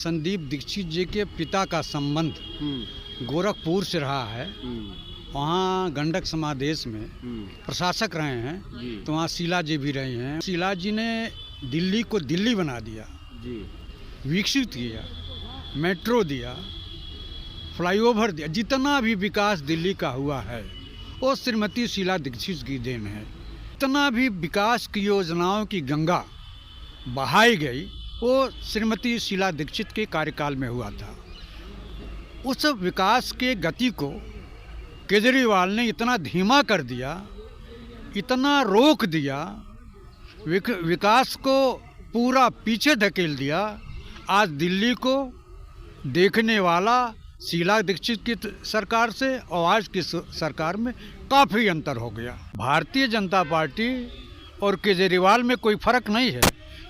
संदीप दीक्षित जी के पिता का संबंध गोरखपुर से रहा है। वहाँ गंडक समादेश में प्रशासक रहे हैं, तो वहाँ शीला जी भी रही हैं। शीला जी ने दिल्ली को दिल्ली बना दिया, विकसित किया, मेट्रो दिया, फ्लाईओवर दिया। जितना भी विकास दिल्ली का हुआ है वो श्रीमती शीला दीक्षित की देन है। जितना भी विकास की योजनाओं की गंगा बहाई गई वो श्रीमती शीला दीक्षित के कार्यकाल में हुआ था। उस विकास के गति को केजरीवाल ने इतना धीमा कर दिया, इतना रोक दिया, विकास को पूरा पीछे धकेल दिया। आज दिल्ली को देखने वाला शीला दीक्षित की सरकार से और आज की सरकार में काफ़ी अंतर हो गया। भारतीय जनता पार्टी और केजरीवाल में कोई फर्क नहीं है,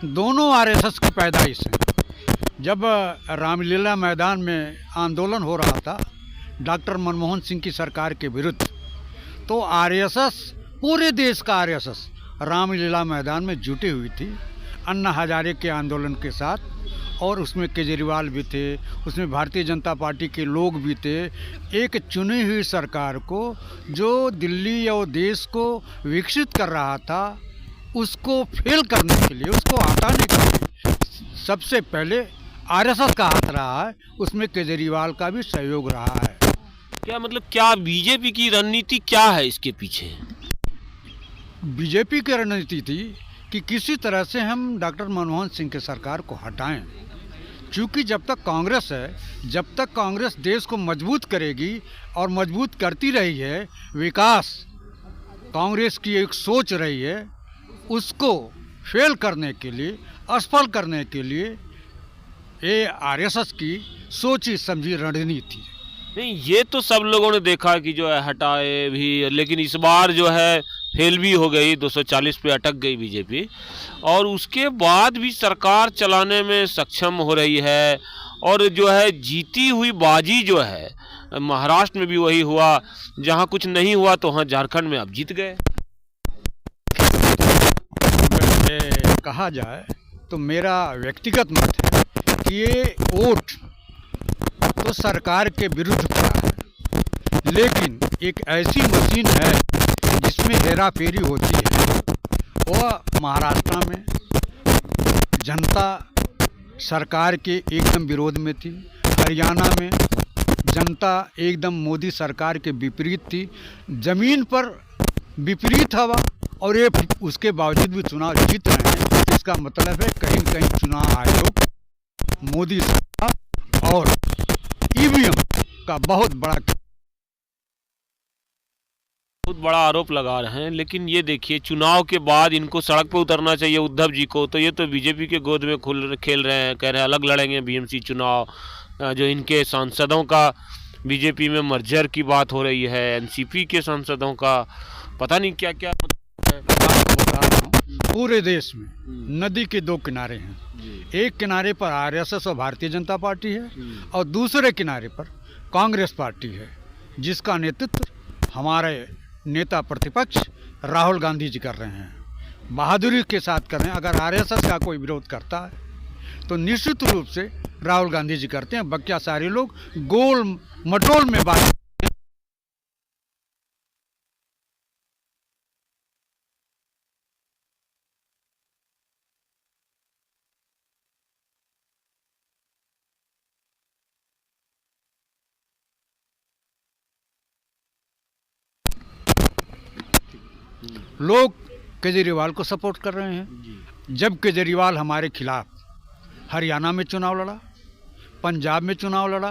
दोनों आरएसएस की पैदाइश है। जब रामलीला मैदान में आंदोलन हो रहा था डॉक्टर मनमोहन सिंह की सरकार के विरुद्ध, तो आरएसएस, पूरे देश का आरएसएस रामलीला मैदान में जुटी हुई थी अन्ना हजारे के आंदोलन के साथ। और उसमें केजरीवाल भी थे, उसमें भारतीय जनता पार्टी के लोग भी थे। एक चुनी हुई सरकार को जो दिल्ली और देश को विकसित कर रहा था, उसको फेल करने के लिए, उसको हटाने के लिए सबसे पहले आरएसएस का हाथ रहा है, उसमें केजरीवाल का भी सहयोग रहा है। क्या मतलब, क्या बीजेपी की रणनीति क्या है इसके पीछे? बीजेपी की रणनीति थी कि किसी तरह से हम डॉक्टर मनमोहन सिंह की सरकार को हटाएं। क्योंकि जब तक कांग्रेस है, जब तक कांग्रेस देश को मजबूत करेगी और मजबूत करती रही है, विकास कांग्रेस की एक सोच रही है, उसको फेल करने के लिए, असफल करने के लिए ये आरएसएस की सोची समझी रणनीति। नहीं, ये तो सब लोगों ने देखा कि जो है हटाए भी, लेकिन इस बार जो है फेल भी हो गई, 240 पे अटक गई बीजेपी, और उसके बाद भी सरकार चलाने में सक्षम हो रही है। और जो है जीती हुई बाजी जो है, महाराष्ट्र में भी वही हुआ, जहां कुछ नहीं हुआ तो वहां झारखंड में अब जीत गए। कहा जाए तो मेरा व्यक्तिगत मत है कि ये वोट तो सरकार के विरुद्ध पड़ा है, लेकिन एक ऐसी मशीन है जिसमें हेराफेरी होती है। वह महाराष्ट्र में जनता सरकार के एकदम विरोध में थी, हरियाणा में जनता एकदम मोदी सरकार के विपरीत थी। ज़मीन पर विपरीत हवा, और ये उसके बावजूद भी चुनाव जीत रहे हैं। इसका मतलब है कहीं कहीं चुनाव आयोग, मोदी सरकार और ईवीएम का बहुत बड़ा आरोप लगा रहे हैं। लेकिन ये देखिए, चुनाव के बाद इनको सड़क पर उतरना चाहिए उद्धव जी को, तो ये तो बीजेपी के गोद में खेल रहे हैं, कह रहे हैं अलग लड़ेंगे बीएमसी चुनाव। जो इनके सांसदों का बीजेपी में मर्जर की बात हो रही है, एनसीपी के सांसदों का, पता नहीं क्या क्या है। पूरे देश में नदी के दो किनारे हैं, एक किनारे पर आरएसएस और भारतीय जनता पार्टी है और दूसरे किनारे पर कांग्रेस पार्टी है, जिसका नेतृत्व हमारे नेता प्रतिपक्ष राहुल गांधी जी कर रहे हैं, बहादुरी के साथ कर रहे हैं। अगर आरएसएस का कोई विरोध करता है तो निश्चित रूप से राहुल गांधी जी करते हैं, बकिया सारे लोग गोल मटोल में बात। लोग केजरीवाल को सपोर्ट कर रहे हैं। जब केजरीवाल हमारे खिलाफ हरियाणा में चुनाव लड़ा, पंजाब में चुनाव लड़ा,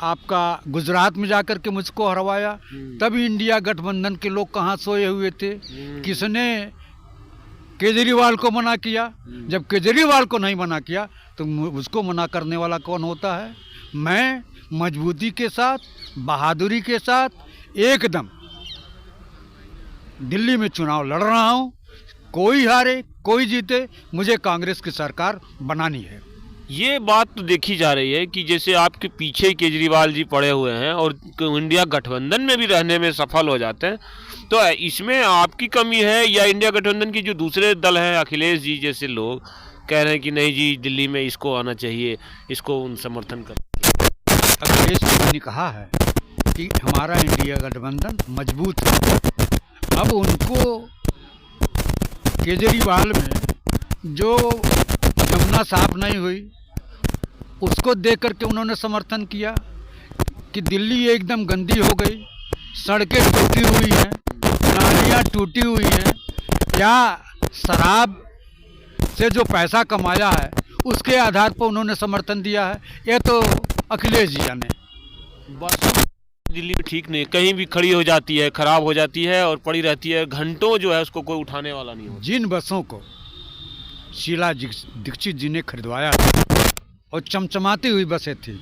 आपका गुजरात में जाकर के मुझको हरवाया, तब इंडिया गठबंधन के लोग कहाँ सोए हुए थे? किसने केजरीवाल को मना किया? जब केजरीवाल को नहीं मना किया तो उसको मना करने वाला कौन होता है? मैं मजबूती के साथ, बहादुरी के साथ एकदम दिल्ली में चुनाव लड़ रहा हूं। कोई हारे कोई जीते, मुझे कांग्रेस की सरकार बनानी है। ये बात तो देखी जा रही है कि जैसे आपके पीछे केजरीवाल जी पड़े हुए हैं और इंडिया गठबंधन में भी रहने में सफल हो जाते हैं, तो इसमें आपकी कमी है या इंडिया गठबंधन की जो दूसरे दल हैं, अखिलेश जी जैसे लोग, कह रहे हैं कि नहीं जी दिल्ली में इसको आना चाहिए, इसको उन समर्थन कर। अखिलेश जी ने कहा है कि हमारा इंडिया गठबंधन मजबूत है। अब उनको केजरीवाल में जो यमुना साफ नहीं हुई उसको देख करके उन्होंने समर्थन किया कि दिल्ली एकदम गंदी हो गई, सड़कें टूटी हुई हैं, नालियाँ टूटी हुई हैं। क्या शराब से जो पैसा कमाया है उसके आधार पर उन्होंने समर्थन दिया है? ये तो अखिलेश जी जाने। बस दिल्ली में ठीक नहीं, कहीं भी खड़ी हो जाती है, खराब हो जाती है और पड़ी रहती है घंटों, जो है उसको कोई उठाने वाला नहीं हो। जिन बसों को शीला दीक्षित जी ने खरीदवाया और चमचमाती हुई बसें थी,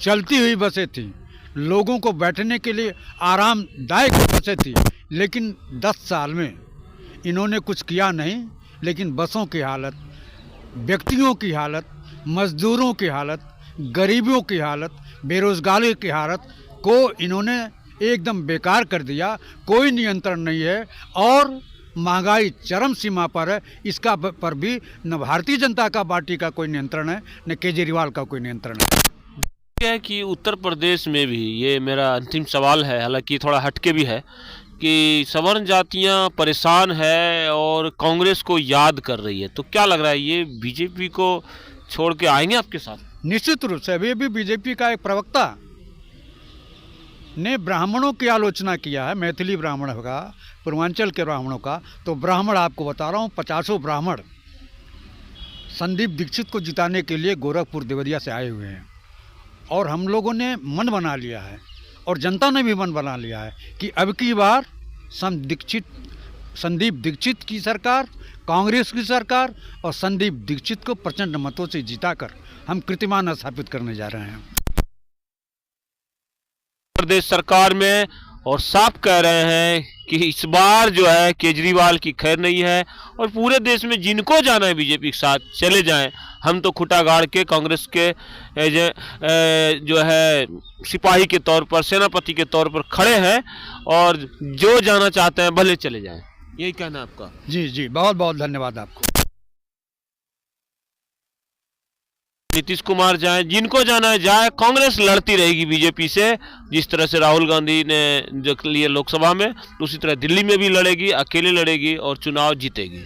चलती हुई बसें थी, लोगों को बैठने के लिए आरामदायक बसें थी, लेकिन 10 साल में इन्होंने कुछ किया नहीं। लेकिन बसों की हालत, व्यक्तियों की हालत, मजदूरों की हालत, गरीबों की हालत, बेरोजगारी की हालत को इन्होंने एकदम बेकार कर दिया। कोई नियंत्रण नहीं है और महंगाई चरम सीमा पर है। इसका पर भी न भारतीय जनता का पार्टी का कोई नियंत्रण है, न केजरीवाल का कोई नियंत्रण है। कि उत्तर प्रदेश में भी, ये मेरा अंतिम सवाल है, हालांकि थोड़ा हटके भी है, कि सवर्ण जातियां परेशान है और कांग्रेस को याद कर रही है, तो क्या लग रहा है ये बीजेपी को छोड़ के आएंगे आपके साथ? निश्चित रूप से। अभी भी बीजेपी का एक प्रवक्ता ने ब्राह्मणों की आलोचना किया है, मैथिली ब्राह्मण का, पूर्वांचल के ब्राह्मणों का। तो ब्राह्मण आपको बता रहा हूँ, 50 ब्राह्मण संदीप दीक्षित को जिताने के लिए गोरखपुर देवरिया से आए हुए हैं और हम लोगों ने मन बना लिया है और जनता ने भी मन बना लिया है कि अब की बार संदीप दीक्षित की सरकार, कांग्रेस की सरकार और संदीप दीक्षित को प्रचंड मतों से जिताकर हम कीर्तिमान स्थापित करने जा रहे हैं प्रदेश सरकार में। और साफ कह रहे हैं कि इस बार जो है केजरीवाल की खैर नहीं है और पूरे देश में जिनको जाना है बीजेपी के साथ चले जाएं। हम तो खुटा गाड़ के कांग्रेस के जो है सिपाही के तौर पर, सेनापति के तौर पर खड़े हैं और जो जाना चाहते हैं भले चले जाएं। यही कहना है आपका? जी जी, बहुत बहुत धन्यवाद आपको। नीतीश कुमार जाए, जिनको जाना है जाए, कांग्रेस लड़ती रहेगी बीजेपी से, जिस तरह से राहुल गांधी ने जो लिए लोकसभा में, उसी तरह दिल्ली में भी लड़ेगी, अकेले लड़ेगी और चुनाव जीतेगी।